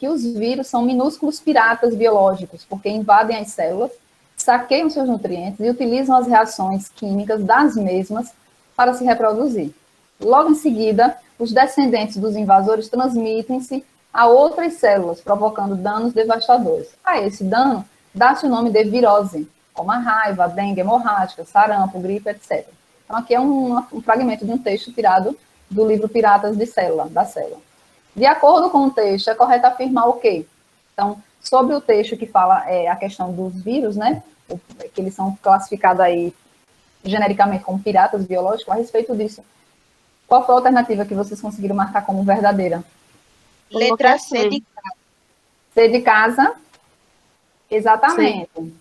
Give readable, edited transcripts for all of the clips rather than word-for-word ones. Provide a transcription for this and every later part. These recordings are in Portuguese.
que os vírus são minúsculos piratas biológicos, porque invadem as células, saqueiam seus nutrientes e utilizam as reações químicas das mesmas para se reproduzir. Logo em seguida, os descendentes dos invasores transmitem-se a outras células, provocando danos devastadores. A esse dano, dá-se o nome de virose, como a raiva, a dengue hemorrágica, sarampo, gripe, etc. Então, aqui é um fragmento de um texto tirado do livro Piratas de Célula, da Célula. De acordo com o texto, é correto afirmar o quê? Então, sobre o texto que fala a questão dos vírus, né, que eles são classificados aí genericamente como piratas biológicos, a respeito disso, qual foi a alternativa que vocês conseguiram marcar como verdadeira? Letra C de casa. C de casa? Exatamente. Sim.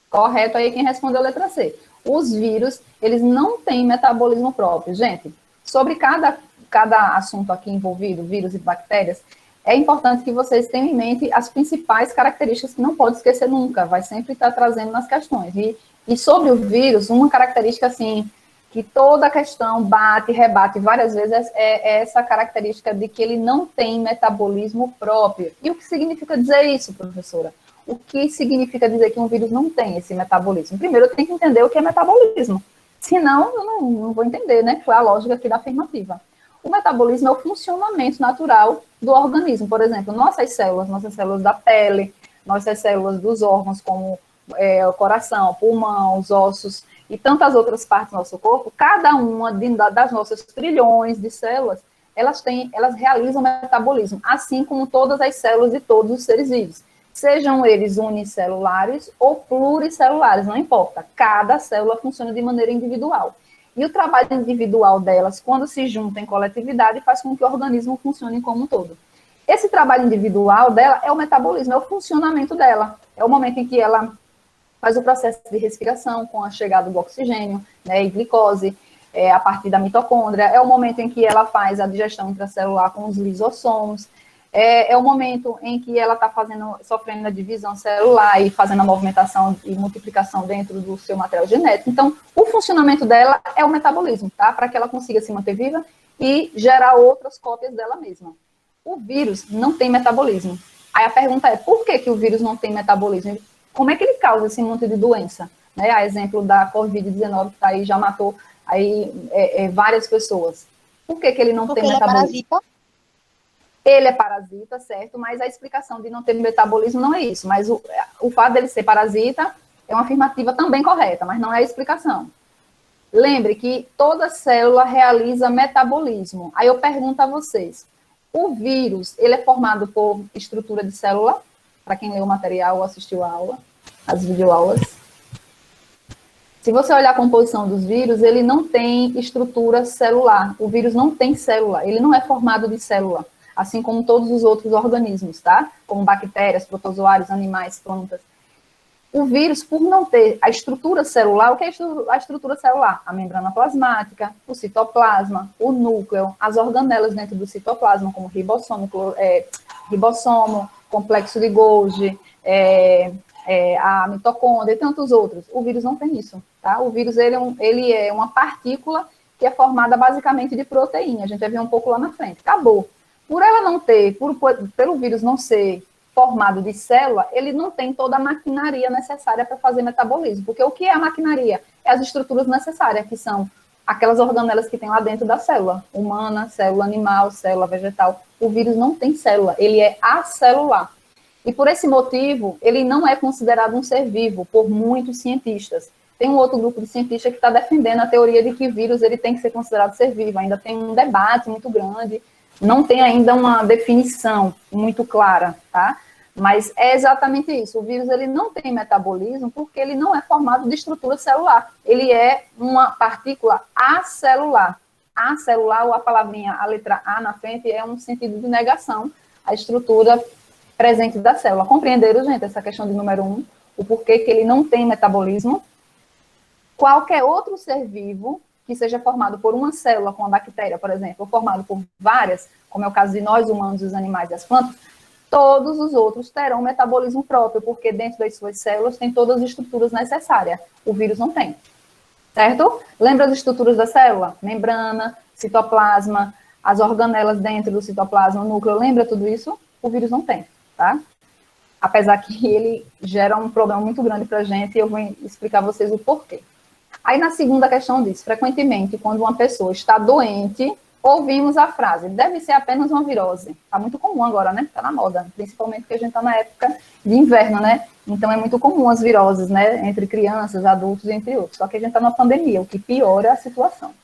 Correto aí quem respondeu a letra C. Os vírus, eles não têm metabolismo próprio. Gente, sobre cada assunto aqui envolvido, vírus e bactérias, é importante que vocês tenham em mente as principais características que não pode esquecer nunca, vai sempre estar trazendo nas questões. E sobre o vírus, uma característica, assim, que toda questão bate, rebate várias vezes, é essa característica de que ele não tem metabolismo próprio. E o que significa dizer isso, professora? O que significa dizer que um vírus não tem esse metabolismo? Primeiro, eu tenho que entender o que é metabolismo. Senão, eu não vou entender, né? Foi a lógica aqui da afirmativa. O metabolismo é o funcionamento natural do organismo. Por exemplo, nossas células da pele, nossas células dos órgãos, como o coração, pulmão, os ossos e tantas outras partes do nosso corpo, cada uma das nossas trilhões de células, elas realizam metabolismo, assim como todas as células de todos os seres vivos. Sejam eles unicelulares ou pluricelulares, não importa. Cada célula funciona de maneira individual. E o trabalho individual delas, quando se junta em coletividade, faz com que o organismo funcione como um todo. Esse trabalho individual dela é o metabolismo, é o funcionamento dela. É o momento em que ela faz o processo de respiração com a chegada do oxigênio, né, e glicose, a partir da mitocôndria. É o momento em que ela faz a digestão intracelular com os lisossomos. É o momento em que ela está sofrendo a divisão celular e fazendo a movimentação e multiplicação dentro do seu material genético. Então, o funcionamento dela é o metabolismo, tá? Para que ela consiga se manter viva e gerar outras cópias dela mesma. O vírus não tem metabolismo. Aí a pergunta é, por que o vírus não tem metabolismo? Como é que ele causa esse monte de doença? Né? A exemplo da Covid-19, que tá aí, já matou aí, várias pessoas. Por que ele não tem metabolismo? Ele é parasita? Ele é parasita, certo, mas a explicação de não ter metabolismo não é isso. Mas o fato dele ser parasita é uma afirmativa também correta, mas não é a explicação. Lembre que toda célula realiza metabolismo. Aí eu pergunto a vocês, o vírus, ele é formado por estrutura de célula? Para quem leu o material ou assistiu a aula, as videoaulas. Se você olhar a composição dos vírus, ele não tem estrutura celular. O vírus não tem célula, ele não é formado de célula. Assim como todos os outros organismos, tá? Como bactérias, protozoários, animais, plantas. O vírus, por não ter a estrutura celular, o que é a estrutura celular? A membrana plasmática, o citoplasma, o núcleo, as organelas dentro do citoplasma, como ribossomo, complexo de Golgi, a mitocôndria e tantos outros. O vírus não tem isso, tá? O vírus, ele é uma partícula que é formada basicamente de proteína. A gente vai ver um pouco lá na frente. Acabou. Por ela não ter, pelo vírus não ser formado de célula, ele não tem toda a maquinaria necessária para fazer metabolismo. Porque o que é a maquinaria? É as estruturas necessárias, que são aquelas organelas que tem lá dentro da célula. Humana, célula animal, célula vegetal. O vírus não tem célula, ele é acelular. E por esse motivo, ele não é considerado um ser vivo por muitos cientistas. Tem um outro grupo de cientistas que está defendendo a teoria de que vírus ele tem que ser considerado ser vivo. Ainda tem um debate muito grande. Não tem ainda uma definição muito clara, tá? Mas é exatamente isso. O vírus ele não tem metabolismo porque ele não é formado de estrutura celular. Ele é uma partícula acelular. Acelular, ou a palavrinha, a letra A na frente, é um sentido de negação à estrutura presente da célula. Compreenderam, gente, essa questão de número 1? O porquê que ele não tem metabolismo? Qualquer outro ser vivo que seja formado por uma célula, como a bactéria, por exemplo, ou formado por várias, como é o caso de nós humanos, os animais e as plantas, todos os outros terão metabolismo próprio, porque dentro das suas células tem todas as estruturas necessárias. O vírus não tem. Certo? Lembra as estruturas da célula? Membrana, citoplasma, as organelas dentro do citoplasma, o núcleo, lembra tudo isso? O vírus não tem. tá? Apesar que ele gera um problema muito grande para a gente, e eu vou explicar a vocês o porquê. Aí, na segunda questão diz, frequentemente, quando uma pessoa está doente, ouvimos a frase, deve ser apenas uma virose. Está muito comum agora, né? Está na moda, principalmente porque a gente está na época de inverno, né? Então, é muito comum as viroses, né? Entre crianças, adultos, entre outros. Só que a gente está numa pandemia, o que piora a situação.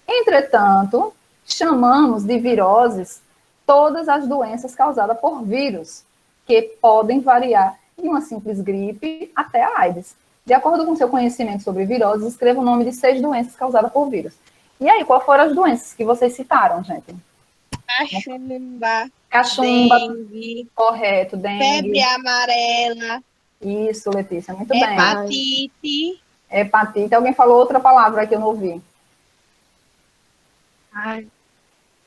Entretanto, chamamos de viroses todas as doenças causadas por vírus, que podem variar de uma simples gripe até a AIDS. De acordo com seu conhecimento sobre viroses, escreva o nome de 6 doenças causadas por vírus. E aí, qual foram as doenças que vocês citaram, gente? Cachumba, dengue, correto, dengue. Febre amarela. Isso, Letícia, muito bem. Hepatite. Alguém falou outra palavra que eu não ouvi.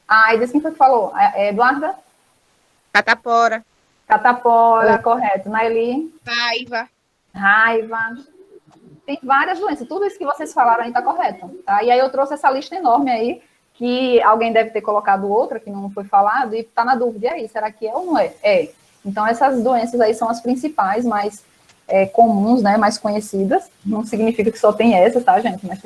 AIDS, quem foi que falou? Eduarda? Catapora. Correto. Naeli? Raiva. Tem várias doenças. Tudo isso que vocês falaram aí está correto. Tá? E aí eu trouxe essa lista enorme aí, que alguém deve ter colocado outra, que não foi falado, e está na dúvida. E aí, será que é ou não é? É. Então, essas doenças aí são as principais, mais comuns, né, mais conhecidas. Não significa que só tem essas, tá, gente? Mas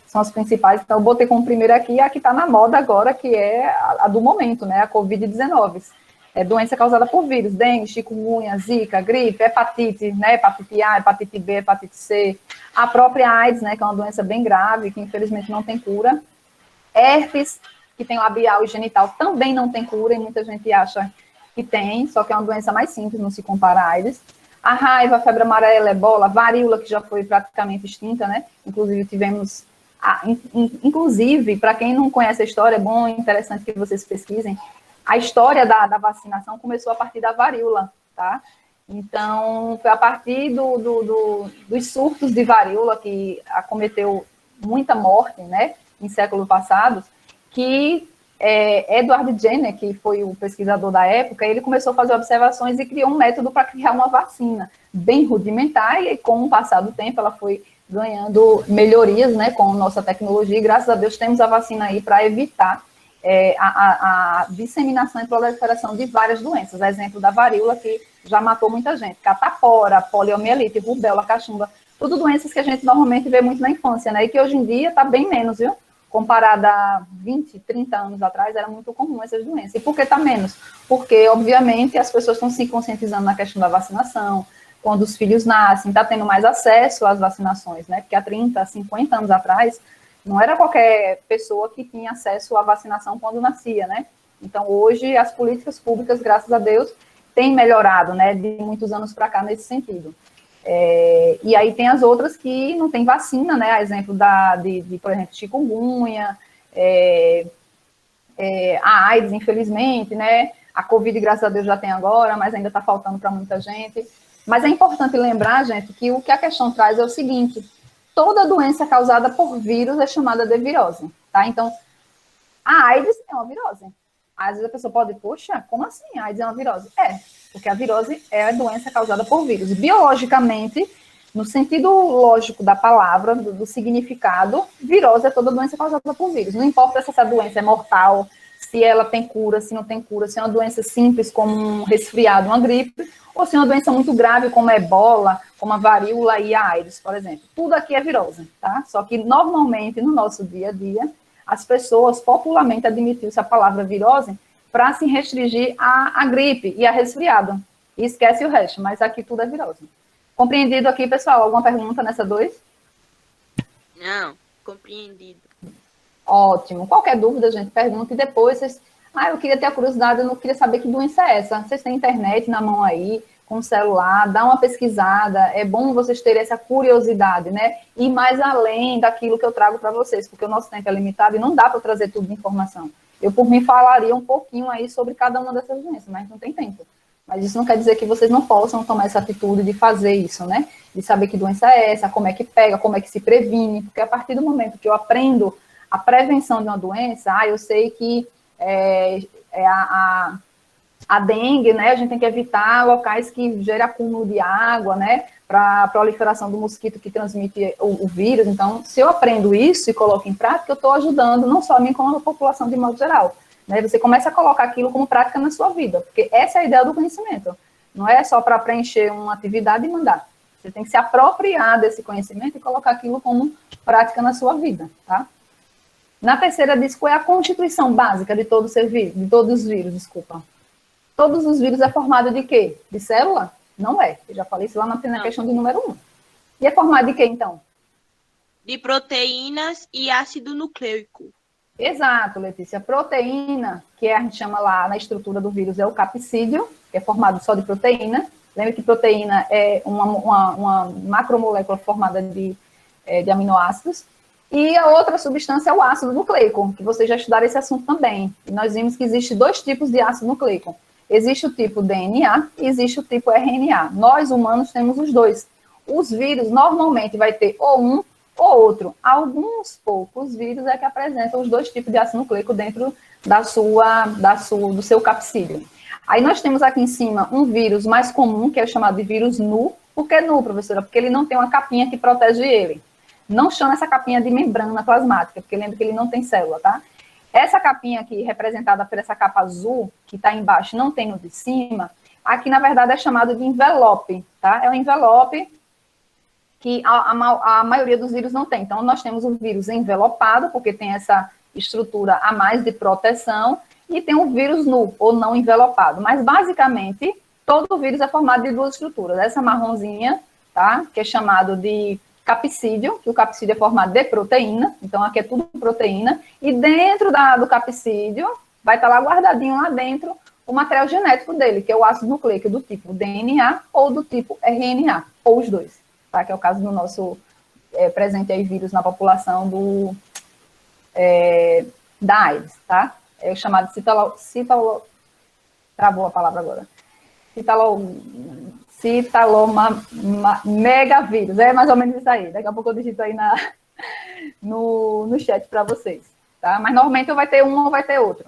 são as principais. Então, eu botei como primeira aqui a que está na moda agora, que é a do momento, né, a Covid-19. É doença causada por vírus, dengue, chikungunya, zika, gripe, hepatite, né, hepatite A, hepatite B, hepatite C, a própria AIDS, né, que é uma doença bem grave, que infelizmente não tem cura, herpes, que tem labial e genital, também não tem cura, e muita gente acha que tem, só que é uma doença mais simples, não se compara à AIDS, a raiva, a febre amarela, ebola, varíola, que já foi praticamente extinta, né, inclusive tivemos, inclusive, para quem não conhece a história, é bom e interessante que vocês pesquisem. A história da vacinação começou a partir da varíola, tá? Então, foi a partir dos surtos de varíola que acometeu muita morte, né, em séculos passados, que Edward Jenner, que foi o pesquisador da época, ele começou a fazer observações e criou um método para criar uma vacina bem rudimentar, e com o passar do tempo ela foi ganhando melhorias, né, com a nossa tecnologia, e graças a Deus temos a vacina aí para evitar a disseminação e proliferação de várias doenças, exemplo da varíola, que já matou muita gente, catapora, poliomielite, rubéola, cachumba, tudo doenças que a gente normalmente vê muito na infância, né, e que hoje em dia está bem menos, viu? Comparada a 20, 30 anos atrás, era muito comum essas doenças. E por que está menos? Porque, obviamente, as pessoas estão se conscientizando na questão da vacinação, quando os filhos nascem, está tendo mais acesso às vacinações, né, porque há 30, 50 anos atrás, não era qualquer pessoa que tinha acesso à vacinação quando nascia, né? Então, hoje, as políticas públicas, graças a Deus, têm melhorado, né, de muitos anos para cá nesse sentido. E aí tem as outras que não tem vacina, né? A exemplo por exemplo, chikungunya, a AIDS, infelizmente, né? A Covid, graças a Deus, já tem agora, mas ainda está faltando para muita gente. Mas é importante lembrar, gente, que o que a questão traz é o seguinte: toda doença causada por vírus é chamada de virose, tá? Então, a AIDS é uma virose. Às vezes a pessoa pode, poxa, como assim a AIDS é uma virose? Porque a virose é a doença causada por vírus. Biologicamente, no sentido lógico da palavra, do significado, virose é toda doença causada por vírus. Não importa se essa doença é mortal, se ela tem cura, se não tem cura, se é uma doença simples como um resfriado, uma gripe, ou se é uma doença muito grave como a ebola, como a varíola e a AIDS, por exemplo. Tudo aqui é virose, tá? Só que normalmente, no nosso dia a dia, as pessoas popularmente admitem-se a palavra virose para se restringir à gripe e a resfriado. E esquece o resto, mas aqui tudo é virose. Compreendido aqui, pessoal? Alguma pergunta nessa 2? Não, compreendido. Ótimo. Qualquer dúvida, gente, pergunta e depois vocês... eu queria ter a curiosidade, eu não queria saber que doença é essa. Vocês têm internet na mão aí, com o celular, dá uma pesquisada, é bom vocês terem essa curiosidade, né? E mais além daquilo que eu trago para vocês, porque o nosso tempo é limitado e não dá para trazer tudo de informação. Eu, por mim, falaria um pouquinho aí sobre cada uma dessas doenças, mas não tem tempo. Mas isso não quer dizer que vocês não possam tomar essa atitude de fazer isso, né? De saber que doença é essa, como é que pega, como é que se previne, porque a partir do momento que eu aprendo a prevenção de uma doença, eu sei que a dengue, né, a gente tem que evitar locais que gerem acúmulo de água, né, para a proliferação do mosquito que transmite o vírus. Então, se eu aprendo isso e coloco em prática, eu estou ajudando não só a mim, como a população de modo geral. Né? Você começa a colocar aquilo como prática na sua vida, porque essa é a ideia do conhecimento. Não é só para preencher uma atividade e mandar. Você tem que se apropriar desse conhecimento e colocar aquilo como prática na sua vida, tá? Na terceira diz qual é a constituição básica de todo ser vivo, de todos os vírus, desculpa. Todos os vírus é formado de quê? De célula? Não é. Eu já falei isso lá na questão de número 1. E é formado de quê, então? De proteínas e ácido nucleico. Exato, Letícia. Proteína, que a gente chama lá na estrutura do vírus, é o capsídeo, que é formado só de proteína. Lembra que proteína é uma macromolécula formada de aminoácidos. E a outra substância é o ácido nucleico, que vocês já estudaram esse assunto também. E nós vimos que existe 2 tipos de ácido nucleico. Existe o tipo DNA e existe o tipo RNA. Nós, humanos, temos os 2. Os vírus, normalmente, vai ter ou um ou outro. Alguns poucos vírus é que apresentam os 2 tipos de ácido nucleico dentro do seu capsídeo. Aí nós temos aqui em cima um vírus mais comum, que é chamado de vírus nu. Por que nu, professora? Porque ele não tem uma capinha que protege ele. Não chama essa capinha de membrana plasmática, porque lembra que ele não tem célula, tá? Essa capinha aqui, representada por essa capa azul, que está embaixo, não tem no de cima, aqui, na verdade, é chamado de envelope, tá? É um envelope que a maioria dos vírus não tem. Então, nós temos o vírus envelopado, porque tem essa estrutura a mais de proteção, e tem o vírus nu, ou não envelopado. Mas, basicamente, todo vírus é formado de 2 estruturas. Essa marronzinha, tá? Que é chamado de capsídeo, que o capsídeo é formado de proteína, então aqui é tudo proteína, e dentro do capsídeo vai estar lá guardadinho lá dentro o material genético dele, que é o ácido nucleico do tipo DNA ou do tipo RNA, ou os 2, tá? Que é o caso do nosso presente aí vírus na população da AIDS, tá? É o chamado travou a palavra agora. Citalomegavírus, é mais ou menos isso aí. Daqui a pouco eu digito aí no chat para vocês, tá? Mas normalmente vai ter um ou vai ter outro.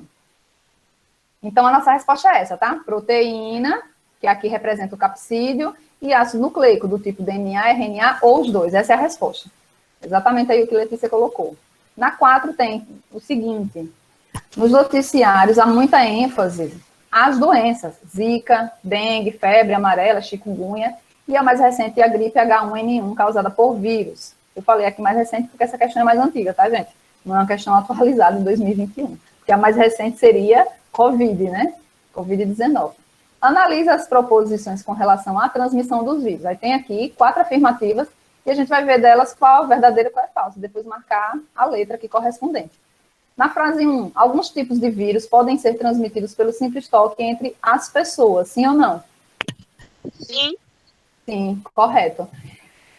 Então, a nossa resposta é essa, tá? Proteína, que aqui representa o capsídeo, e ácido nucleico, do tipo DNA, RNA, ou os 2. Essa é a resposta. Exatamente aí o que a Letícia colocou. Na 4 tem o seguinte: nos noticiários há muita ênfase às doenças, zika, dengue, febre amarela, chikungunya, e a mais recente, a gripe H1N1, causada por vírus. Eu falei aqui mais recente porque essa questão é mais antiga, tá, gente? Não é uma questão atualizada em 2021. Porque a mais recente seria Covid, né? Covid-19. Analisa as proposições com relação à transmissão dos vírus. Aí tem aqui 4 afirmativas, e a gente vai ver delas qual é verdadeira e qual é falsa, depois marcar a letra aqui correspondente. Na frase 1, alguns tipos de vírus podem ser transmitidos pelo simples toque entre as pessoas, sim ou não? Sim. Sim, correto.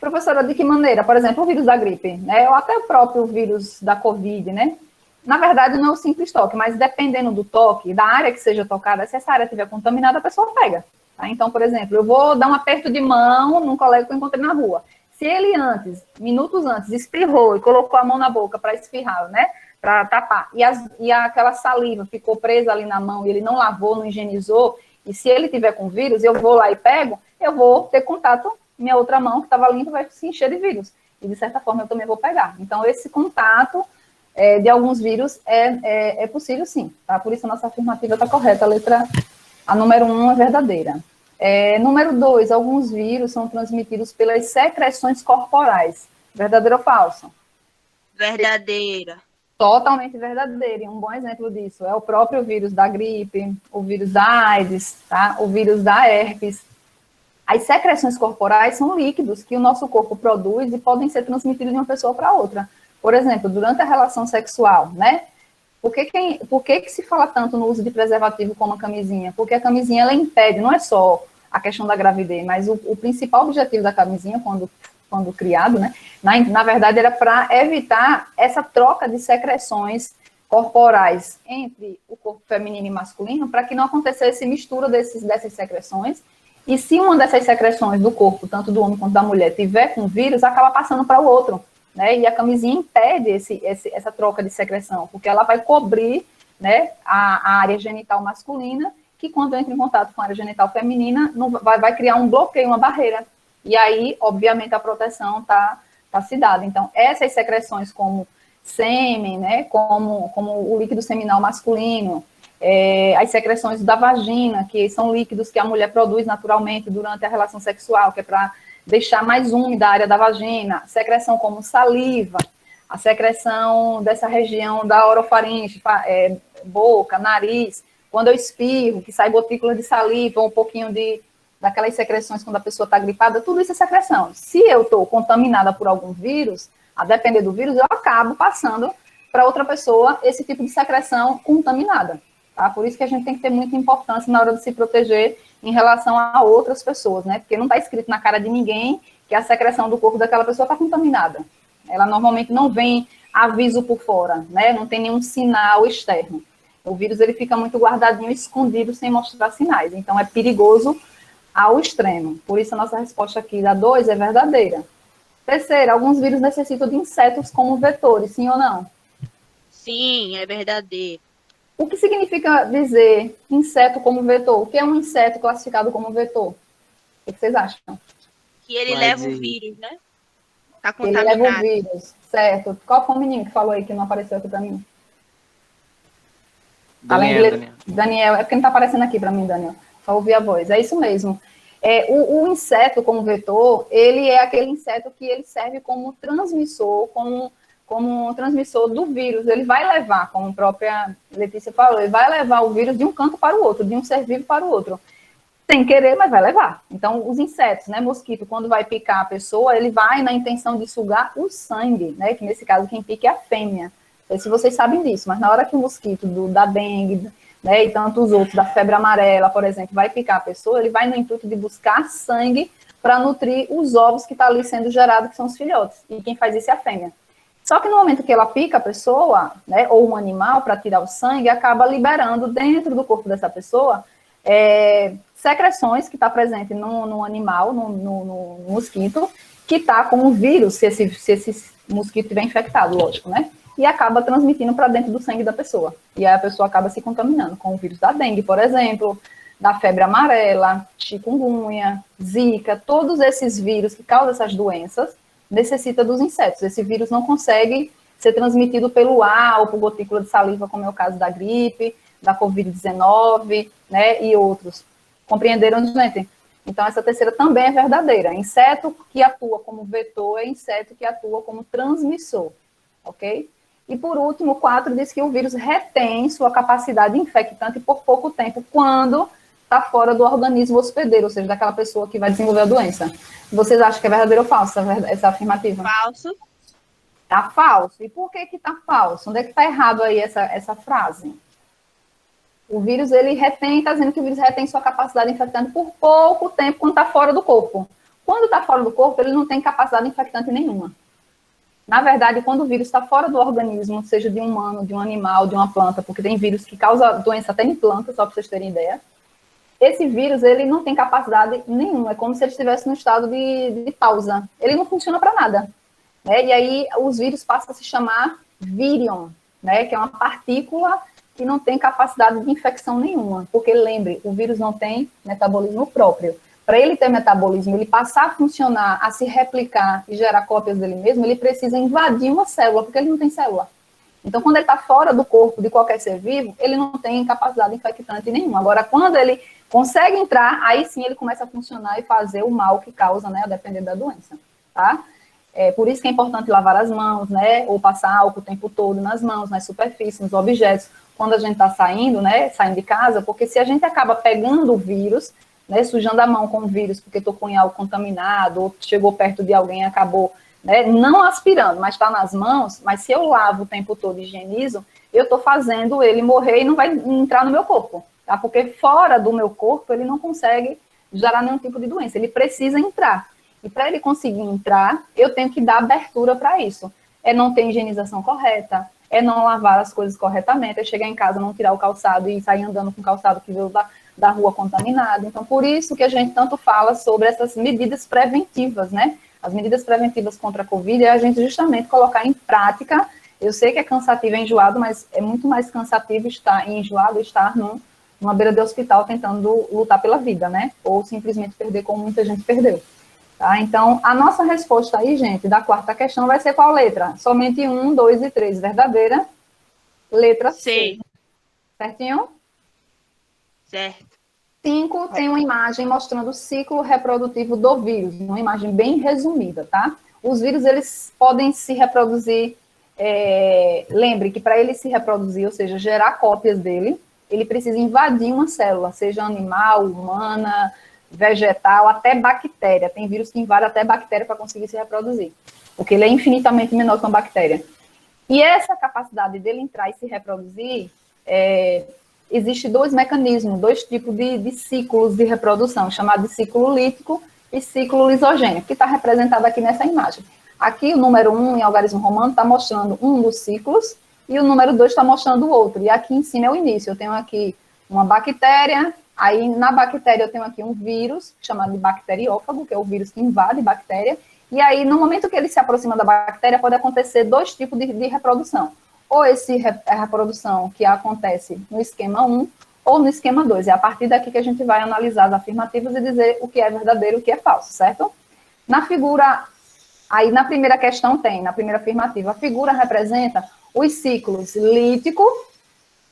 Professora, de que maneira? Por exemplo, o vírus da gripe, né? Ou até o próprio vírus da Covid, né? Na verdade, não é o simples toque, mas dependendo do toque, da área que seja tocada, se essa área estiver contaminada, a pessoa pega. Tá? Então, por exemplo, eu vou dar um aperto de mão num colega que eu encontrei na rua. Se ele antes, minutos antes, espirrou e colocou a mão na boca para espirrar, né? Para tapar, e aquela saliva ficou presa ali na mão e ele não lavou, não higienizou, e se ele tiver com vírus, eu vou lá e pego, eu vou ter contato, minha outra mão que estava limpa vai se encher de vírus, e de certa forma eu também vou pegar. Então, esse contato de alguns vírus é possível sim, tá? Por isso a nossa afirmativa está correta, a número 1 é verdadeira. Número 2, alguns vírus são transmitidos pelas secreções corporais. Verdadeiro ou falso? Verdadeira. Totalmente verdadeiro, e um bom exemplo disso é o próprio vírus da gripe, o vírus da AIDS, tá? O vírus da herpes. As secreções corporais são líquidos que o nosso corpo produz e podem ser transmitidos de uma pessoa para outra. Por exemplo, durante a relação sexual, né? Por que se fala tanto no uso de preservativo como a camisinha? Porque a camisinha, ela impede, não é só a questão da gravidez, mas o principal objetivo da camisinha, quando criado, né? Na verdade, era para evitar essa troca de secreções corporais entre o corpo feminino e masculino, para que não acontecesse mistura dessas secreções. E se uma dessas secreções do corpo, tanto do homem quanto da mulher, tiver com vírus, acaba passando para o outro, né? E a camisinha impede essa troca de secreção, porque ela vai cobrir, né, a área genital masculina, que quando entra em contato com a área genital feminina, vai criar um bloqueio, uma barreira. E aí, obviamente, a proteção está se dada. Então, essas secreções como sêmen, né, como o líquido seminal masculino, as secreções da vagina, que são líquidos que a mulher produz naturalmente durante a relação sexual, que é para deixar mais úmida a área da vagina, secreção como saliva, a secreção dessa região da orofaringe, boca, nariz, quando eu espirro, que sai gotícula de saliva, um pouquinho daquelas secreções quando a pessoa está gripada, tudo isso é secreção. Se eu estou contaminada por algum vírus, a depender do vírus, eu acabo passando para outra pessoa esse tipo de secreção contaminada. Tá? Por isso que a gente tem que ter muita importância na hora de se proteger em relação a outras pessoas, né? Porque não está escrito na cara de ninguém que a secreção do corpo daquela pessoa está contaminada. Ela normalmente não vem aviso por fora, né? Não tem nenhum sinal externo. O vírus ele fica muito guardadinho, escondido, sem mostrar sinais. Então, é perigoso ao extremo. Por isso, a nossa resposta aqui da 2 é verdadeira. Terceira, alguns vírus necessitam de insetos como vetores, sim ou não? Sim, é verdadeiro. O que significa dizer inseto como vetor? O que é um inseto classificado como vetor? O que vocês acham? Que ele leva o vírus, né? Tá Ele contaminado. leva o vírus, certo. Qual foi o menino que falou aí que não apareceu aqui para mim? Daniel, é porque não está aparecendo aqui para mim, Daniel. Só ouvir a voz. É isso mesmo. O inseto como vetor, ele é aquele inseto que ele serve como transmissor, como um transmissor do vírus. Ele vai levar, como a própria Letícia falou, ele vai levar o vírus de um canto para o outro, de um ser vivo para o outro. Sem querer, mas vai levar. Então, os insetos, né, mosquito, quando vai picar a pessoa, ele vai na intenção de sugar o sangue, né, que nesse caso quem pica é a fêmea. Não sei se vocês sabem disso, mas na hora que o mosquito da dengue, né, e tantos outros, da febre amarela, por exemplo, vai picar a pessoa, ele vai no intuito de buscar sangue para nutrir os ovos que estão ali sendo gerados, que são os filhotes. E quem faz isso é a fêmea. Só que no momento que ela pica a pessoa, né, ou um animal, para tirar o sangue, acaba liberando dentro do corpo dessa pessoa secreções que está presente no animal, no mosquito, que está com o vírus, se esse mosquito estiver infectado, lógico, né? E acaba transmitindo para dentro do sangue da pessoa. E aí a pessoa acaba se contaminando com o vírus da dengue, por exemplo, da febre amarela, chikungunya, zika, todos esses vírus que causam essas doenças necessita dos insetos. Esse vírus não consegue ser transmitido pelo ar ou por gotícula de saliva, como é o caso da gripe, da Covid-19, né, e outros. Compreenderam, gente? Então, essa terceira também é verdadeira. Inseto que atua como vetor é inseto que atua como transmissor, ok? E, por último, 4 diz que o vírus retém sua capacidade infectante por pouco tempo, quando está fora do organismo hospedeiro, ou seja, daquela pessoa que vai desenvolver a doença. Vocês acham que é verdadeiro ou falso essa afirmativa? Falso. Tá falso. E por que tá falso? Onde é que tá errado aí essa frase? O vírus, ele retém, está dizendo que o vírus retém sua capacidade infectante por pouco tempo quando está fora do corpo. Quando está fora do corpo, ele não tem capacidade infectante nenhuma. Na verdade, quando o vírus está fora do organismo, seja de um humano, de um animal, de uma planta, porque tem vírus que causa doença até em planta, só para vocês terem ideia, esse vírus, ele não tem capacidade nenhuma. É como se ele estivesse no estado de pausa. Ele não funciona para nada. Né? E aí, os vírus passam a se chamar vírion, né? Que é uma partícula que não tem capacidade de infecção nenhuma, porque lembre, o vírus não tem metabolismo próprio. Para ele ter metabolismo, ele passar a funcionar, a se replicar e gerar cópias dele mesmo, ele precisa invadir uma célula, porque ele não tem célula. Então, quando ele está fora do corpo de qualquer ser vivo, ele não tem capacidade infectante nenhuma. Agora, quando ele consegue entrar, aí sim ele começa a funcionar e fazer o mal que causa, né, a depender da doença, tá? Por isso que é importante lavar as mãos, né, ou passar álcool o tempo todo nas mãos, nas superfícies, nos objetos, quando a gente está saindo, né, saindo de casa, porque se a gente acaba pegando o vírus, né, sujando a mão com o vírus, porque tocou em algo contaminado, ou chegou perto de alguém e acabou, né, não aspirando, mas está nas mãos, mas se eu lavo o tempo todo e higienizo, eu estou fazendo ele morrer e não vai entrar no meu corpo, tá? Porque fora do meu corpo, ele não consegue gerar nenhum tipo de doença, ele precisa entrar. E para ele conseguir entrar, eu tenho que dar abertura para isso. É não ter higienização correta, é não lavar as coisas corretamente, é chegar em casa, não tirar o calçado e sair andando com o calçado que veio da rua contaminado. Então, por isso que a gente tanto fala sobre essas medidas preventivas, né? As medidas preventivas contra a Covid é a gente justamente colocar em prática. Eu sei que é cansativo, é enjoado, mas é muito mais cansativo estar numa beira de hospital tentando lutar pela vida, né? Ou simplesmente perder como muita gente perdeu. Tá? Então, a nossa resposta aí, gente, da quarta questão vai ser qual letra? Somente 1, 2 e 3. Verdadeira. Letra C. Certinho? Certo. 5 tem uma imagem mostrando o ciclo reprodutivo do vírus, uma imagem bem resumida, tá? Os vírus, eles podem se reproduzir, lembre que para ele se reproduzir, ou seja, gerar cópias dele, ele precisa invadir uma célula, seja animal, humana, vegetal, até bactéria. Tem vírus que invadem até bactéria para conseguir se reproduzir, porque ele é infinitamente menor que uma bactéria. E essa capacidade dele entrar e se reproduzir, existe 2 mecanismos, 2 tipos de ciclos de reprodução, chamado de ciclo lítico e ciclo lisogênico, que está representado aqui nessa imagem. Aqui o número 1 em algarismo romano está mostrando um dos ciclos e o número 2 está mostrando o outro. E aqui em cima é o início. Eu tenho aqui uma bactéria, aí na bactéria eu tenho aqui um vírus, chamado de bacteriófago, que é o vírus que invade bactéria. E aí, no momento que ele se aproxima da bactéria, pode acontecer 2 tipos de reprodução. Ou a reprodução que acontece no esquema 1 ou no esquema 2. É a partir daqui que a gente vai analisar as afirmativas e dizer o que é verdadeiro e o que é falso, certo? Na figura, aí na primeira questão na primeira afirmativa, a figura representa os ciclos lítico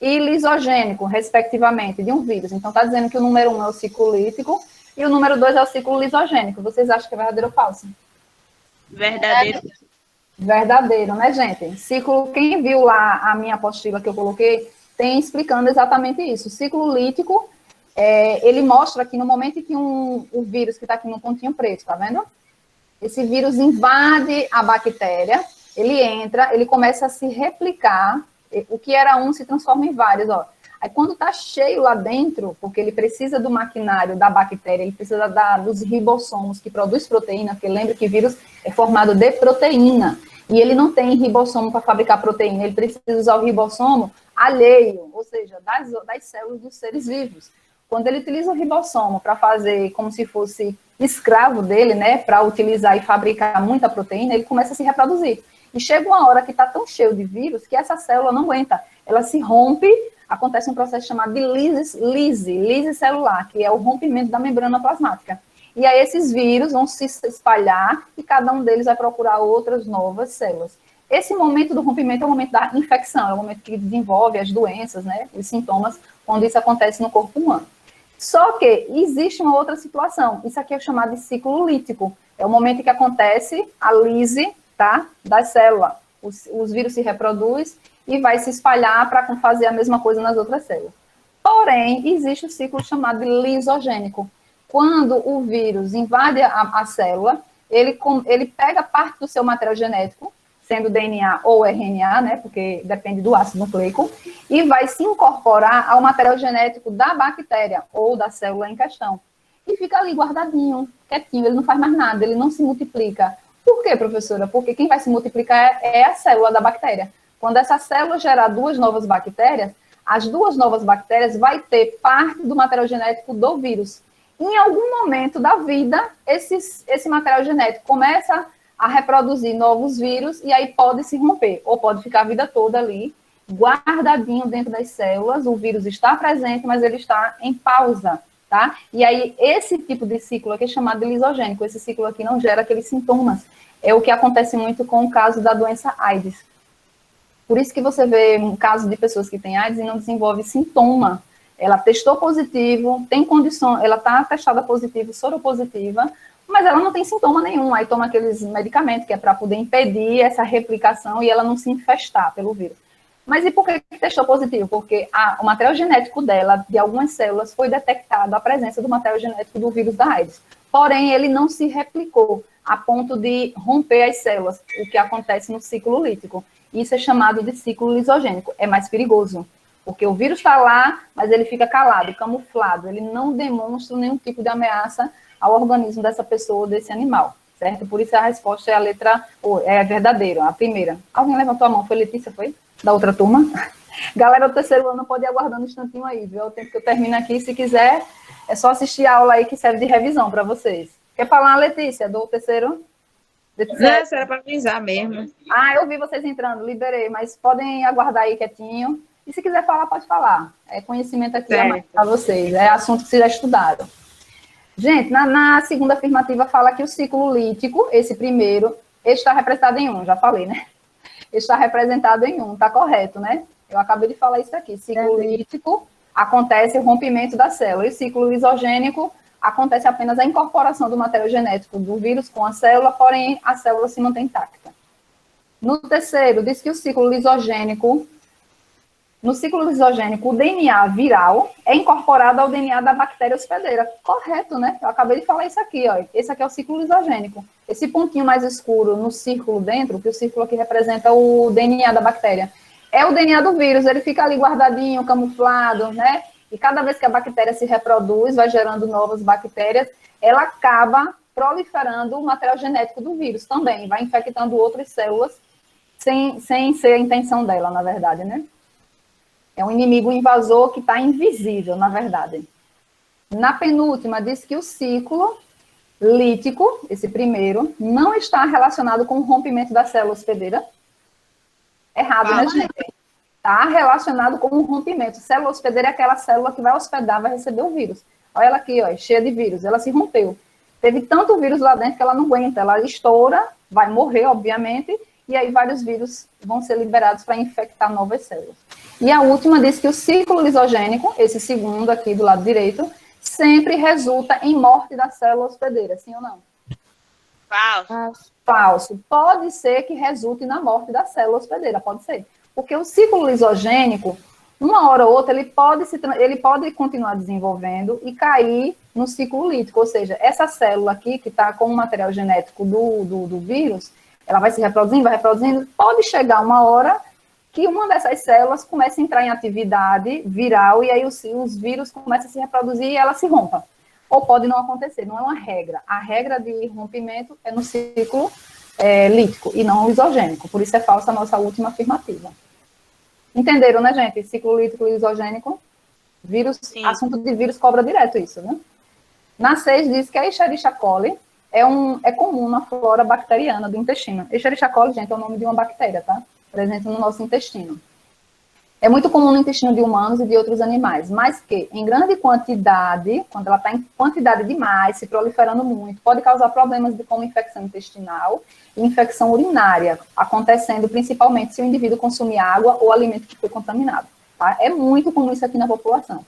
e lisogênico, respectivamente, de um vírus. Então, está dizendo que o número 1 é o ciclo lítico e o número 2 é o ciclo lisogênico. Vocês acham que é verdadeiro ou falso? Verdadeiro. Verdadeiro, né, gente? Ciclo, quem viu lá a minha apostila que eu coloquei, tem explicando exatamente isso. O ciclo lítico, ele mostra que no momento em que o vírus que está aqui no pontinho preto, tá vendo? Esse vírus invade a bactéria, ele entra, ele começa a se replicar, o que era um se transforma em vários, ó. Aí quando está cheio lá dentro, porque ele precisa do maquinário da bactéria, ele precisa dos ribossomos que produz proteína, porque lembra que vírus é formado de proteína, e ele não tem ribossomo para fabricar proteína, ele precisa usar o ribossomo alheio, ou seja, das células dos seres vivos. Quando ele utiliza o ribossomo para fazer como se fosse escravo dele, né, para utilizar e fabricar muita proteína, ele começa a se reproduzir. E chega uma hora que está tão cheio de vírus que essa célula não aguenta, ela se rompe, acontece um processo chamado de lise celular, que é o rompimento da membrana plasmática. E aí esses vírus vão se espalhar e cada um deles vai procurar outras novas células. Esse momento do rompimento é o momento da infecção, é o momento que desenvolve as doenças, né, os sintomas, quando isso acontece no corpo humano. Só que existe uma outra situação, isso aqui é chamado de ciclo lítico, é o momento em que acontece a lise, tá, da célula. Os vírus se reproduzem e vai se espalhar para fazer a mesma coisa nas outras células. Porém, existe o ciclo chamado de lisogênico. Quando o vírus invade a célula, ele pega parte do seu material genético, sendo DNA ou RNA, né, porque depende do ácido nucleico, e vai se incorporar ao material genético da bactéria ou da célula em questão. E fica ali guardadinho, quietinho, ele não faz mais nada, ele não se multiplica. Por quê, professora? Porque quem vai se multiplicar é a célula da bactéria. Quando essa célula gerar 2 novas bactérias, as 2 novas bactérias vai ter parte do material genético do vírus. Em algum momento da vida, esse material genético começa a reproduzir novos vírus e aí pode se romper, ou pode ficar a vida toda ali, guardadinho dentro das células, o vírus está presente, mas ele está em pausa, tá? E aí esse tipo de ciclo aqui é chamado de lisogênico, esse ciclo aqui não gera aqueles sintomas, é o que acontece muito com o caso da doença AIDS. Por isso que você vê um caso de pessoas que têm AIDS e não desenvolve sintoma. Ela testou positivo, tem condição, ela está testada positiva, soropositiva, mas ela não tem sintoma nenhum. Aí toma aqueles medicamentos que é para poder impedir essa replicação e ela não se infestar pelo vírus. Mas e por que testou positivo? Porque o material genético dela, de algumas células, foi detectado a presença do material genético do vírus da AIDS. Porém, ele não se replicou a ponto de romper as células, o que acontece no ciclo lítico. Isso é chamado de ciclo lisogênico. É mais perigoso, porque o vírus está lá, mas ele fica calado, camuflado. Ele não demonstra nenhum tipo de ameaça ao organismo dessa pessoa ou desse animal, certo? Por isso a resposta é a letra, é verdadeira, a primeira. Alguém levantou a mão, foi Letícia, foi? Da outra turma? Galera do terceiro ano pode ir aguardando um instantinho aí, viu? O tempo que eu termino aqui, se quiser, é só assistir a aula aí que serve de revisão para vocês. Quer falar, Letícia, do terceiro? Não, isso era para avisar mesmo. Ah, eu vi vocês entrando, liberei, mas podem aguardar aí quietinho. E se quiser falar, pode falar. É conhecimento aqui para vocês, é assunto que vocês já estudaram. Gente, na segunda afirmativa fala que o ciclo lítico, esse primeiro, ele está representado em 1, já falei, né? Ele está representado em 1, tá correto, né? Eu acabei de falar isso aqui. Ciclo lítico, acontece o rompimento da célula. E o ciclo lisogênico acontece apenas a incorporação do material genético do vírus com a célula, porém a célula se mantém intacta. No terceiro, diz que o ciclo lisogênico, no ciclo lisogênico, o DNA viral é incorporado ao DNA da bactéria hospedeira. Correto, né? Eu acabei de falar isso aqui, ó. Esse aqui é o ciclo lisogênico. Esse pontinho mais escuro no círculo dentro, que o círculo aqui representa o DNA da bactéria, é o DNA do vírus. Ele fica ali guardadinho, camuflado, né? E cada vez que a bactéria se reproduz, vai gerando novas bactérias, ela acaba proliferando o material genético do vírus também, vai infectando outras células, sem ser a intenção dela, na verdade, né? É um inimigo invasor que está invisível, na verdade. Na penúltima, diz que o ciclo lítico, esse primeiro, não está relacionado com o rompimento da célula hospedeira. Errado, né, gente? Está relacionado com o rompimento. Célula hospedeira é aquela célula que vai hospedar, vai receber o vírus. Olha ela aqui, ó, cheia de vírus. Ela se rompeu. Teve tanto vírus lá dentro que ela não aguenta. Ela estoura, vai morrer, obviamente, e aí vários vírus vão ser liberados para infectar novas células. E a última diz que o ciclo lisogênico, esse segundo aqui do lado direito, sempre resulta em morte da célula hospedeira, sim ou não? Falso. Falso. Pode ser que resulte na morte da célula hospedeira, pode ser. Porque o ciclo lisogênico, uma hora ou outra, ele pode continuar desenvolvendo e cair no ciclo lítico, ou seja, essa célula aqui, que está com o material genético do vírus, ela vai se reproduzindo, pode chegar uma hora que uma dessas células comece a entrar em atividade viral e aí os vírus começam a se reproduzir e ela se rompa. Ou pode não acontecer, não é uma regra. A regra de rompimento é no ciclo lítico e não lisogênico. Por isso é falsa a nossa última afirmativa. Entenderam, né, gente? Ciclo lítico e lisogênico. Vírus, assunto de vírus cobra direto isso, né? Na 6 diz que a Escherichia coli é comum na flora bacteriana do intestino. Escherichia coli, gente, é o nome de uma bactéria, tá? Presente no nosso intestino. É muito comum no intestino de humanos e de outros animais, mas que, em grande quantidade, quando ela está em quantidade demais, se proliferando muito, pode causar problemas como infecção intestinal e infecção urinária, acontecendo principalmente se o indivíduo consumir água ou alimento que foi contaminado. Tá? É muito comum isso aqui na população.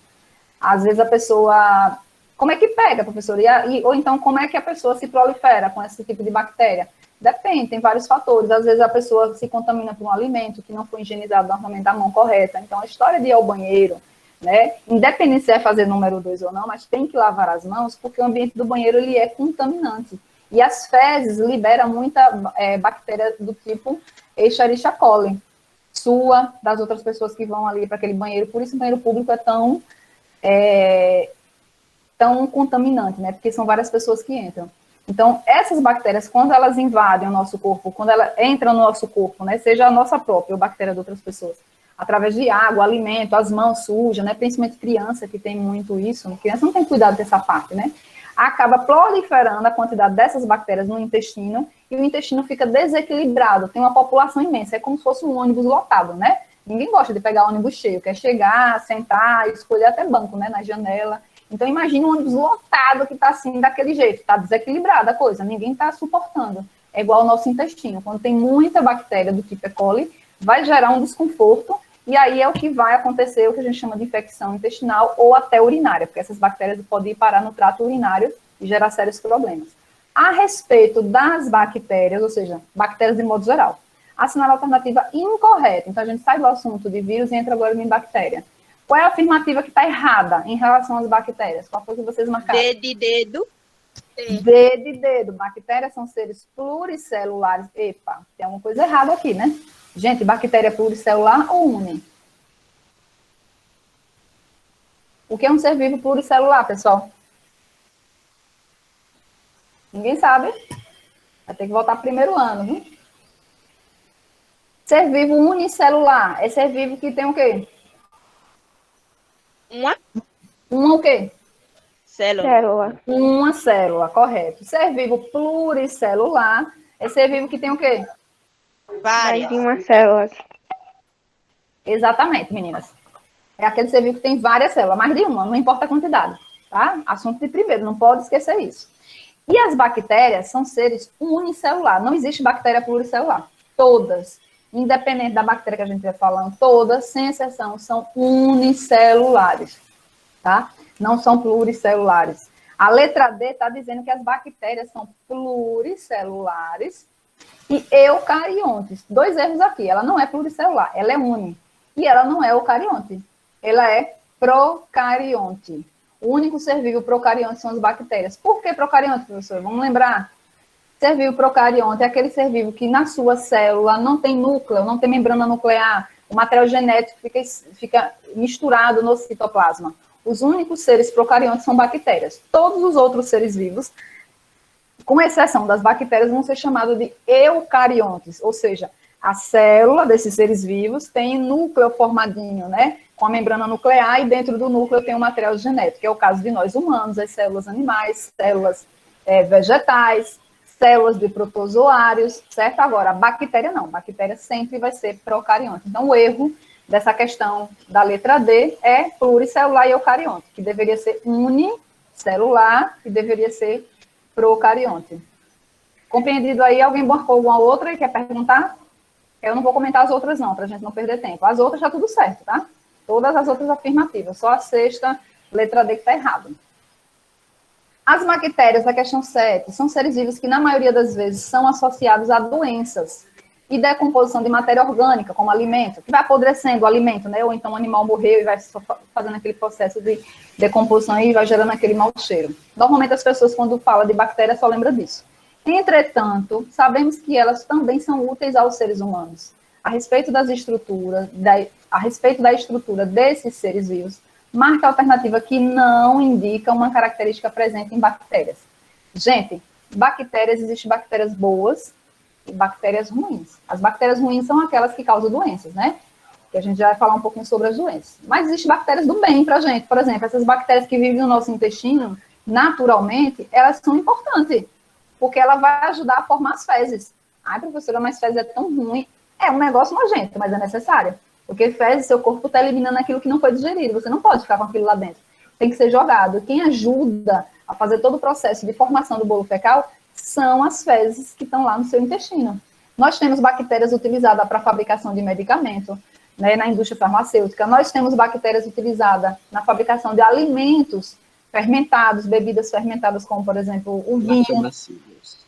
Às vezes a pessoa... Como é que pega, professora? Ou então, como é que a pessoa se prolifera com esse tipo de bactéria? Depende, tem vários fatores. Às vezes a pessoa se contamina por um alimento que não foi higienizado normalmente da mão correta. Então, a história de ir ao banheiro, né? Independente se é fazer número 2 ou não, mas tem que lavar as mãos, porque o ambiente do banheiro ele é contaminante. E as fezes liberam muita bactéria do tipo Escherichia coli, sua, das outras pessoas que vão ali para aquele banheiro. Por isso o banheiro público é tão contaminante, né? Porque são várias pessoas que entram. Então, essas bactérias, quando elas invadem o nosso corpo, quando elas entram no nosso corpo, né, seja a nossa própria ou bactéria de outras pessoas, através de água, alimento, as mãos sujas, né, principalmente criança que tem muito isso, criança não tem cuidado dessa parte, né, acaba proliferando a quantidade dessas bactérias no intestino e o intestino fica desequilibrado, tem uma população imensa, é como se fosse um ônibus lotado, né, ninguém gosta de pegar ônibus cheio, quer chegar, sentar, escolher até banco, né, na janela. Então, imagina um ônibus lotado que está assim, daquele jeito, está desequilibrada a coisa, ninguém está suportando. É igual ao nosso intestino, quando tem muita bactéria do tipo E. coli, vai gerar um desconforto, e aí é o que vai acontecer, o que a gente chama de infecção intestinal ou até urinária, porque essas bactérias podem ir parar no trato urinário e gerar sérios problemas. A respeito das bactérias, ou seja, bactérias de modo geral, assinala a alternativa incorreta. Então, a gente sai do assunto de vírus e entra agora em bactéria. Qual é a afirmativa que está errada em relação às bactérias? Qual foi que vocês marcaram? D de dedo. D de dedo. Bactérias são seres pluricelulares. Epa, tem alguma coisa errada aqui, né? Gente, bactéria é pluricelular ou une? O que é um ser vivo pluricelular, pessoal? Ninguém sabe? Vai ter que voltar para o primeiro ano, viu? Ser vivo unicelular é ser vivo que tem o quê? Uma o quê? Célula. Uma célula, correto. Ser vivo pluricelular é ser vivo que tem o quê? Várias. Mais de uma célula. Exatamente, meninas. É aquele ser vivo que tem várias células, mais de uma, não importa a quantidade, tá? Assunto de primeiro, não pode esquecer isso. E as bactérias são seres unicelulares, não existe bactéria pluricelular. Todas independente da bactéria que a gente estiver falando, todas, sem exceção, são unicelulares, tá? Não são pluricelulares. A letra D está dizendo que as bactérias são pluricelulares e eucariontes. 2 erros aqui. Ela não é pluricelular, ela é uni. E ela não é eucarionte. Ela é procarionte. O único ser vivo procarionte são as bactérias. Por que procarionte, professor? Vamos lembrar. Ser vivo procarionte é aquele ser vivo que na sua célula não tem núcleo, não tem membrana nuclear, o material genético fica misturado no citoplasma. Os únicos seres procariontes são bactérias. Todos os outros seres vivos, com exceção das bactérias, vão ser chamados de eucariontes, ou seja, a célula desses seres vivos tem núcleo formadinho, né, com a membrana nuclear, e dentro do núcleo tem o material genético, que é o caso de nós humanos, as células animais, células vegetais, células de protozoários, certo? Agora, a bactéria não, a bactéria sempre vai ser procarionte. Então, o erro dessa questão da letra D é pluricelular e eucarionte, que deveria ser unicelular e deveria ser procarionte. Compreendido aí? Alguém marcou alguma outra e quer perguntar? Eu não vou comentar as outras não, para a gente não perder tempo. As outras está tudo certo, tá? Todas as outras afirmativas, só a sexta, letra D, que está errada. As bactérias, da questão 7, são seres vivos que, na maioria das vezes, são associados a doenças e decomposição de matéria orgânica, como alimento, que vai apodrecendo o alimento, né? Ou então o animal morreu e vai fazendo aquele processo de decomposição e vai gerando aquele mau cheiro. Normalmente as pessoas, quando falam de bactéria, só lembram disso. Entretanto, sabemos que elas também são úteis aos seres humanos. A respeito das estruturas, a respeito da estrutura desses seres vivos, marca a alternativa que não indica uma característica presente em bactérias. Gente, bactérias, existem bactérias boas e bactérias ruins. As bactérias ruins são aquelas que causam doenças, né? Que a gente já vai falar um pouquinho sobre as doenças. Mas existem bactérias do bem pra gente. Por exemplo, essas bactérias que vivem no nosso intestino, naturalmente, elas são importantes, porque ela vai ajudar a formar as fezes. Ai, professora, mas fezes é tão ruim. É um negócio nojento, mas é necessário. Porque fezes, seu corpo está eliminando aquilo que não foi digerido. Você não pode ficar com aquilo lá dentro. Tem que ser jogado. Quem ajuda a fazer todo o processo de formação do bolo fecal são as fezes que estão lá no seu intestino. Nós temos bactérias utilizadas para a fabricação de medicamento, né, na indústria farmacêutica. Nós temos bactérias utilizadas na fabricação de alimentos fermentados, bebidas fermentadas, como, por exemplo, o vinho. Lactobacilos.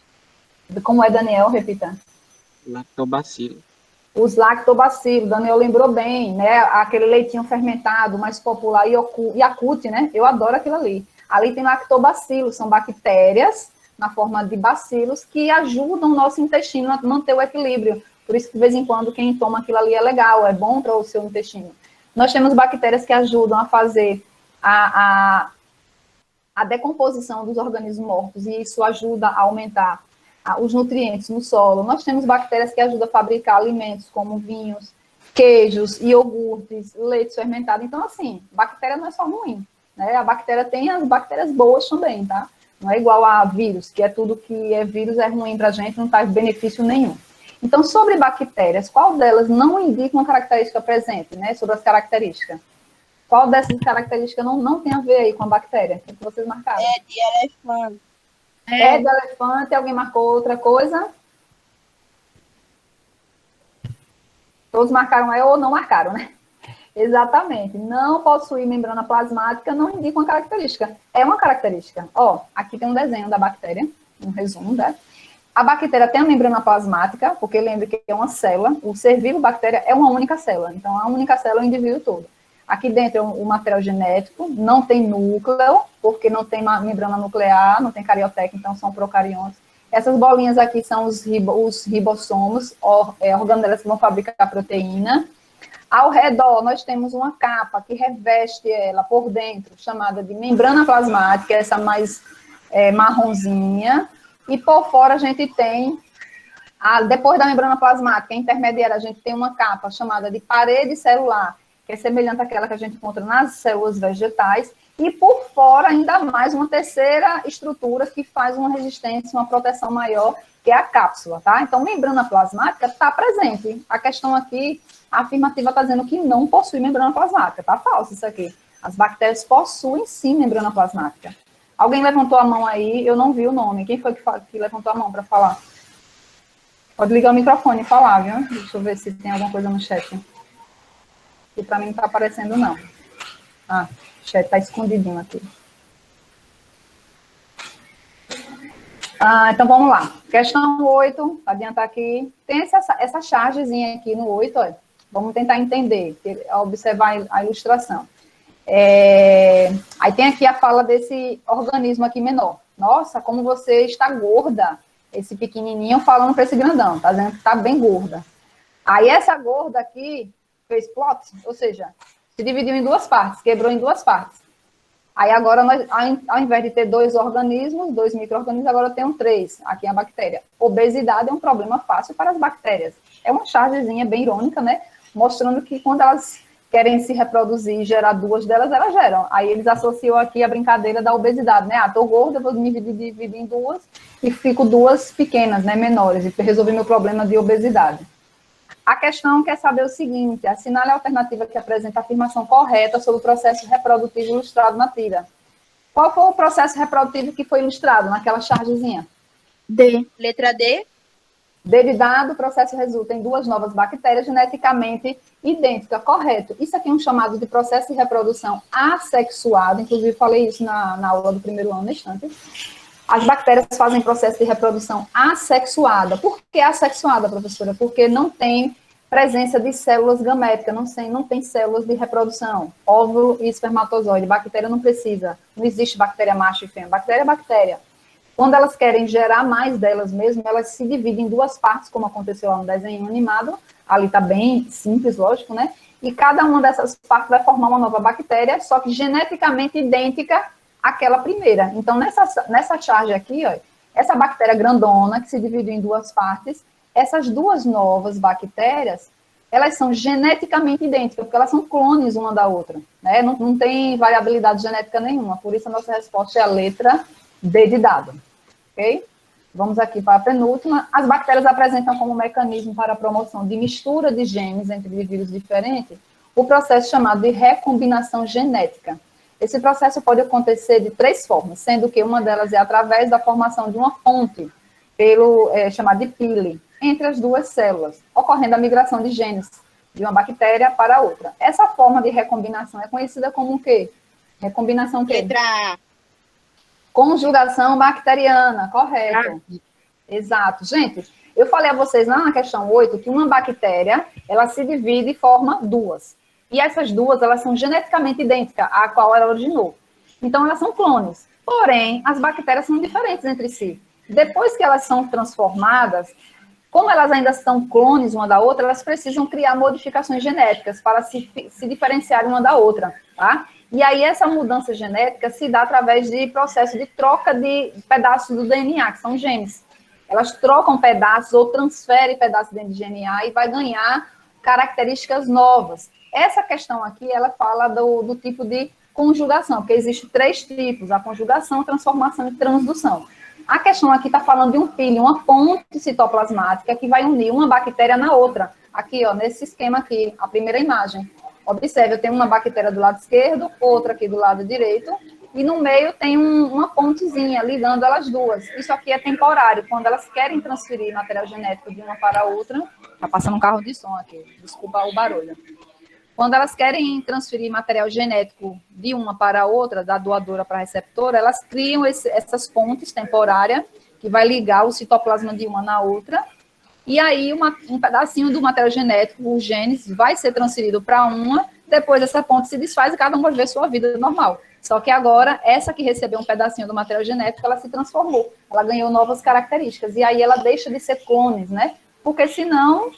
Como é, Daniel? Repita. Lactobacilo. Os lactobacilos, Daniel lembrou bem, né? Aquele leitinho fermentado mais popular, Yakult, né? Eu adoro aquilo ali. Ali tem lactobacilos, são bactérias na forma de bacilos que ajudam o nosso intestino a manter o equilíbrio. Por isso que, de vez em quando, quem toma aquilo ali é legal, é bom para o seu intestino. Nós temos bactérias que ajudam a fazer a decomposição dos organismos mortos, e isso ajuda a aumentar os nutrientes no solo. Nós temos bactérias que ajudam a fabricar alimentos como vinhos, queijos, iogurtes, leite fermentado. Então, assim, bactéria não é só ruim, né? A bactéria tem as bactérias boas também, tá? Não é igual a vírus, que é tudo que é vírus é ruim pra gente, não traz benefício nenhum. Então, sobre bactérias, qual delas não indica uma característica presente, né? Sobre as características. Qual dessas características não tem a ver aí com a bactéria? O que vocês marcaram? É de elefante. É de elefante, alguém marcou outra coisa? Todos marcaram ou não marcaram, né? Exatamente. Não possuir membrana plasmática não indica uma característica. É uma característica. Ó, aqui tem um desenho da bactéria, um resumo, né? A bactéria tem a membrana plasmática, porque lembre que é uma célula. O ser vivo bactéria é uma única célula. Então, a única célula é o indivíduo todo. Aqui dentro é o material genético, não tem núcleo, porque não tem membrana nuclear, não tem carioteca, então são procariontes. Essas bolinhas aqui são os ribossomos, organelas que vão fabricar a proteína. Ao redor, nós temos uma capa que reveste ela por dentro, chamada de membrana plasmática, essa mais marronzinha. E por fora a gente tem, depois da membrana plasmática intermediária, a gente tem uma capa chamada de parede celular, que é semelhante àquela que a gente encontra nas células vegetais, e por fora ainda mais uma terceira estrutura que faz uma resistência, uma proteção maior, que é a cápsula, tá? Então, membrana plasmática está presente. A questão aqui, a afirmativa está dizendo que não possui membrana plasmática, tá falso isso aqui. As bactérias possuem sim membrana plasmática. Alguém levantou a mão aí, eu não vi o nome. Quem foi que levantou a mão para falar? Pode ligar o microfone e falar, viu? Deixa eu ver se tem alguma coisa no chat. Que para mim não está aparecendo, não. Ah, o chat está escondidinho aqui. Então, vamos lá. Questão 8, adiantar aqui. Tem essa chargezinha aqui no 8, olha. Vamos tentar entender, observar a ilustração. Aí tem aqui a fala desse organismo aqui menor. Nossa, como você está gorda. Esse pequenininho falando para esse grandão, tá dizendo que está bem gorda. Aí essa gorda aqui fez plot, ou seja, se dividiu em duas partes, quebrou em duas partes. Aí agora, nós, ao invés de ter 2 organismos, 2 micro-organismos, agora eu tenho 3, aqui é a bactéria. Obesidade é um problema fácil para as bactérias. É uma chargezinha bem irônica, né? Mostrando que quando elas querem se reproduzir e gerar 2 delas, elas geram. Aí eles associam aqui a brincadeira da obesidade, né? Tô gorda, vou me dividir em 2 e fico 2 pequenas, né, menores, e resolver meu problema de obesidade. A questão quer saber o seguinte: assinale a alternativa que apresenta a afirmação correta sobre o processo reprodutivo ilustrado na tira. Qual foi o processo reprodutivo que foi ilustrado naquela chargezinha? D. Letra D. D de dado, o processo resulta em 2 novas bactérias geneticamente idênticas. Correto. Isso aqui é um chamado de processo de reprodução assexuado. Inclusive, falei isso na aula do primeiro ano, na estante. As bactérias fazem processo de reprodução assexuada. Por que assexuada, professora? Porque não tem presença de células gaméticas, não tem células de reprodução, óvulo e espermatozoide. Bactéria não precisa, não existe bactéria macho e fêmea. Bactéria é bactéria. Quando elas querem gerar mais delas mesmas, elas se dividem em 2 partes, como aconteceu lá no desenho animado. Ali está bem simples, lógico, né? E cada uma dessas partes vai formar uma nova bactéria, só que geneticamente idêntica àquela primeira. Então, nessa charge aqui, ó, essa bactéria grandona, que se dividiu em 2 partes, essas 2 novas bactérias, elas são geneticamente idênticas, porque elas são clones uma da outra, né? Não tem variabilidade genética nenhuma, por isso a nossa resposta é a letra D de dado, ok? Vamos aqui para a penúltima. As bactérias apresentam como mecanismo para a promoção de mistura de genes entre indivíduos diferentes o processo chamado de recombinação genética. Esse processo pode acontecer de 3 formas, sendo que uma delas é através da formação de uma ponte, chamada de pile, entre as 2 células, ocorrendo a migração de genes de uma bactéria para outra. Essa forma de recombinação é conhecida como o quê? Recombinação quê? Letra A. Conjugação bacteriana, correto. Exato. Gente, eu falei a vocês lá na questão 8 que uma bactéria, ela se divide e forma 2. E essas 2, elas são geneticamente idênticas à qual ela originou. Então, elas são clones. Porém, as bactérias são diferentes entre si. Depois que elas são transformadas, como elas ainda são clones uma da outra, elas precisam criar modificações genéticas para se diferenciar uma da outra, tá? E aí, essa mudança genética se dá através de processo de troca de pedaços do DNA, que são genes. Elas trocam pedaços ou transferem pedaços dentro do DNA e vai ganhar características novas. Essa questão aqui, ela fala do tipo de conjugação, porque existem 3 tipos: a conjugação, transformação e transdução. A questão aqui está falando de um pile, uma ponte citoplasmática que vai unir uma bactéria na outra. Aqui, ó, nesse esquema aqui, a primeira imagem. Observe, eu tenho uma bactéria do lado esquerdo, outra aqui do lado direito, e no meio tem uma pontezinha ligando elas 2. Isso aqui é temporário. Quando elas querem transferir material genético de uma para a outra, tá passando um carro de som aqui, desculpa o barulho. Quando elas querem transferir material genético de uma para a outra, da doadora para a receptora, elas criam essas pontes temporárias, que vai ligar o citoplasma de uma na outra, e aí um pedacinho do material genético, os genes, vai ser transferido para uma, depois essa ponte se desfaz e cada uma vai viver sua vida normal. Só que agora, essa que recebeu um pedacinho do material genético, ela se transformou, ela ganhou novas características, e aí ela deixa de ser clones, né? Porque senão,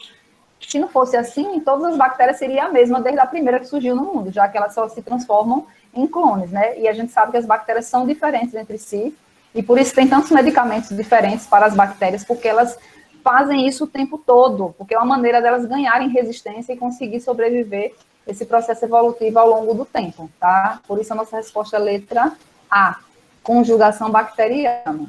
se não fosse assim, todas as bactérias seriam a mesma desde a primeira que surgiu no mundo, já que elas só se transformam em clones, né? E a gente sabe que as bactérias são diferentes entre si, e por isso tem tantos medicamentos diferentes para as bactérias, porque elas fazem isso o tempo todo, porque é uma maneira delas ganharem resistência e conseguir sobreviver esse processo evolutivo ao longo do tempo, tá? Por isso a nossa resposta é letra A, conjugação bacteriana.